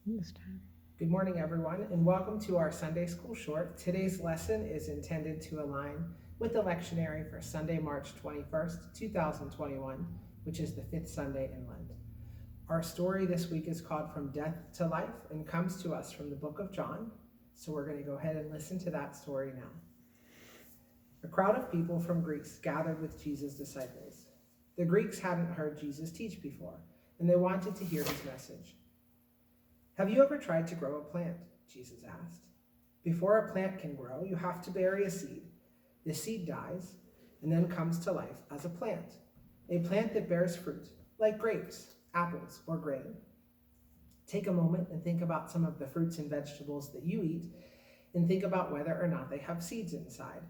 this time. Good morning, everyone, and welcome to our Sunday School Short. Today's lesson is intended to align with the lectionary for Sunday, March 21st, 2021, which is the fifth Sunday in Lent. Our story this week is called From Death to Life and comes to us from the book of John. So we're going to go ahead and listen to that story now. A crowd of people from Greece gathered with Jesus' disciples. The Greeks hadn't heard Jesus teach before, and they wanted to hear his message. Have you ever tried to grow a plant? Jesus asked. Before a plant can grow, you have to bury a seed. The seed dies and then comes to life as a plant that bears fruit, like grapes, apples, or grain. Take a moment and think about some of the fruits and vegetables that you eat, and think about whether or not they have seeds inside.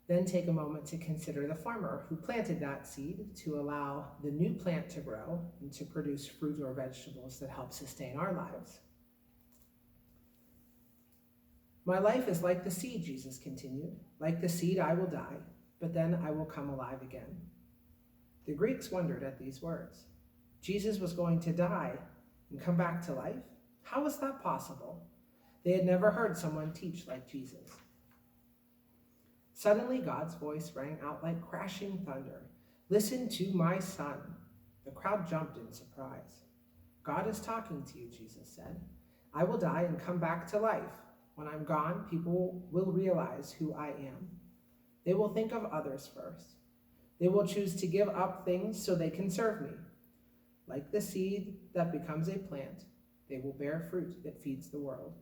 Then take a moment to consider the farmer who planted that seed to allow the new plant to grow and to produce fruit or vegetables that help sustain our lives. My life is like the seed, Jesus continued. Like the seed, I will die, but then I will come alive again. The Greeks wondered at these words. Jesus was going to die and come back to life? How was that possible? They had never heard someone teach like Jesus. Suddenly, God's voice rang out like crashing thunder. Listen to my son. The crowd jumped in surprise. God is talking to you, Jesus said. I will die and come back to life. When I'm gone, people will realize who I am. They will think of others first. They will choose to give up things so they can serve me. Like the seed that becomes a plant, they will bear fruit that feeds the world.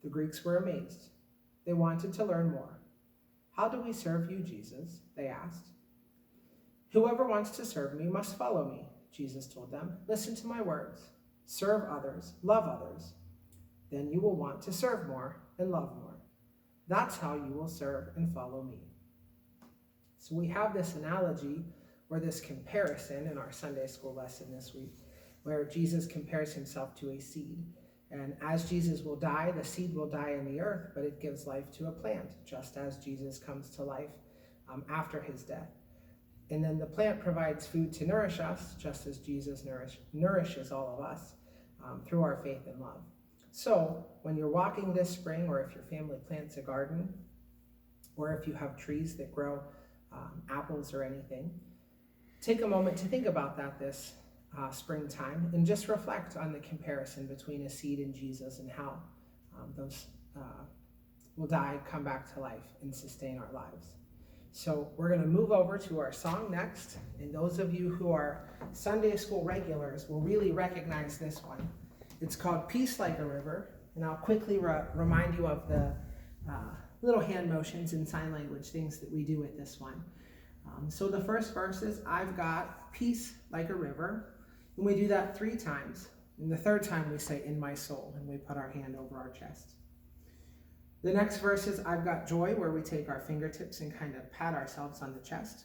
The Greeks were amazed. They wanted to learn more. How do we serve you, Jesus? They asked. Whoever wants to serve me must follow me, Jesus told them. Listen to my words. Serve others, love others. Then you will want to serve more and love more. That's how you will serve and follow me. So we have this analogy or this comparison in our Sunday school lesson this week, where Jesus compares himself to a seed. And as Jesus will die, the seed will die in the earth, but it gives life to a plant, just as Jesus comes to life after his death. And then the plant provides food to nourish us, just as Jesus nourishes all of us through our faith and love. So when you're walking this spring, or if your family plants a garden, or if you have trees that grow apples or anything, take a moment to think about that this springtime and just reflect on the comparison between a seed and Jesus and how those will die, come back to life, and sustain our lives. So we're going to move over to our song next, and those of you who are Sunday school regulars will really recognize this one. It's called Peace Like a River, and I'll quickly remind you of the little hand motions and sign language things that we do with this one. So the first verse is, I've got peace like a river, and we do that 3 times. And the third time we say, in my soul, and we put our hand over our chest. The next verse is, I've got joy, where we take our fingertips and kind of pat ourselves on the chest.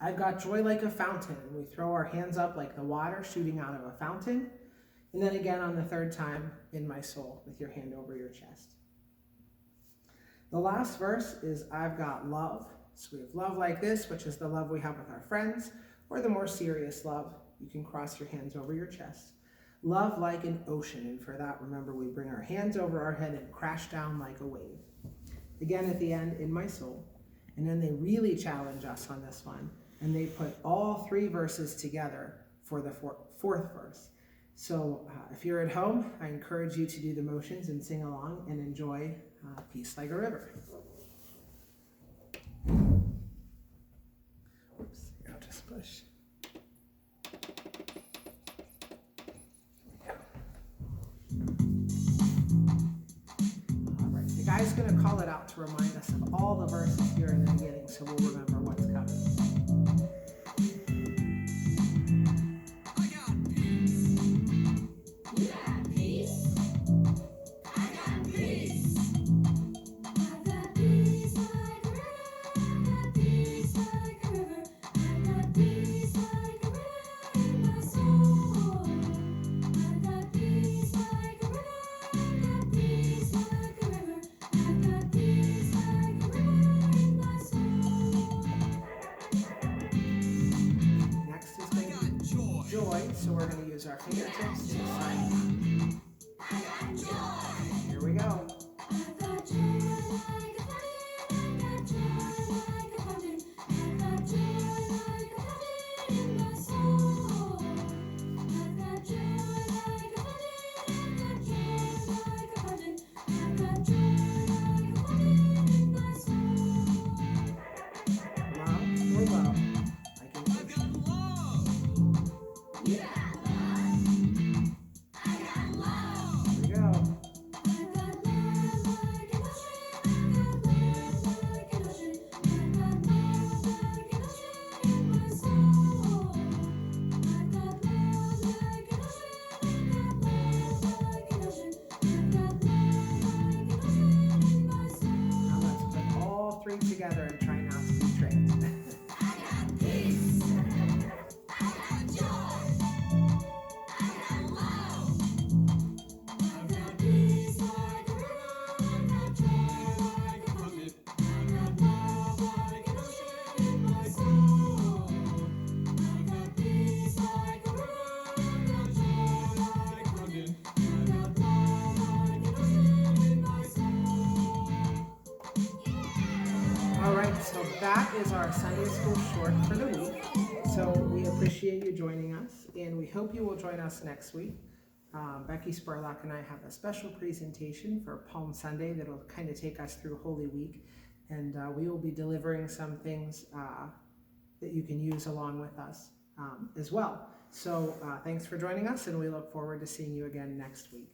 I've got joy like a fountain, and we throw our hands up like the water shooting out of a fountain. And then again on the third time, in my soul, with your hand over your chest. The last verse is, I've got love. So we have love like this, which is the love we have with our friends, or the more serious love, you can cross your hands over your chest. Love like an ocean, and for that, remember, we bring our hands over our head and crash down like a wave. Again at the end, in my soul. And then they really challenge us on this one, and they put all 3 verses together for the fourth verse. So if you're at home, I encourage you to do the motions and sing along and enjoy Peace Like a River. Oops, here, I'll just push. All right, the guy's going to call it out to remind us of all the verses here in the beginning, so we'll remember what's coming. Next is going to be joy, so we're going to use our fingertips to sign together and try not to be trans. I got peace. I got joy. I got love. I got peace like a river. I got joy like a fountain. I got love like an ocean in my soul. I got peace like a river. I got joy like a fountain. I got love like an ocean in my soul. All right, so that is our Sunday School short for the week. So we appreciate you joining us, and we hope you will join us next week. Becky Spurlock and I have a special presentation for Palm Sunday that'll kind of take us through Holy Week, and we will be delivering some things that you can use along with us as well. So thanks for joining us, and we look forward to seeing you again next week.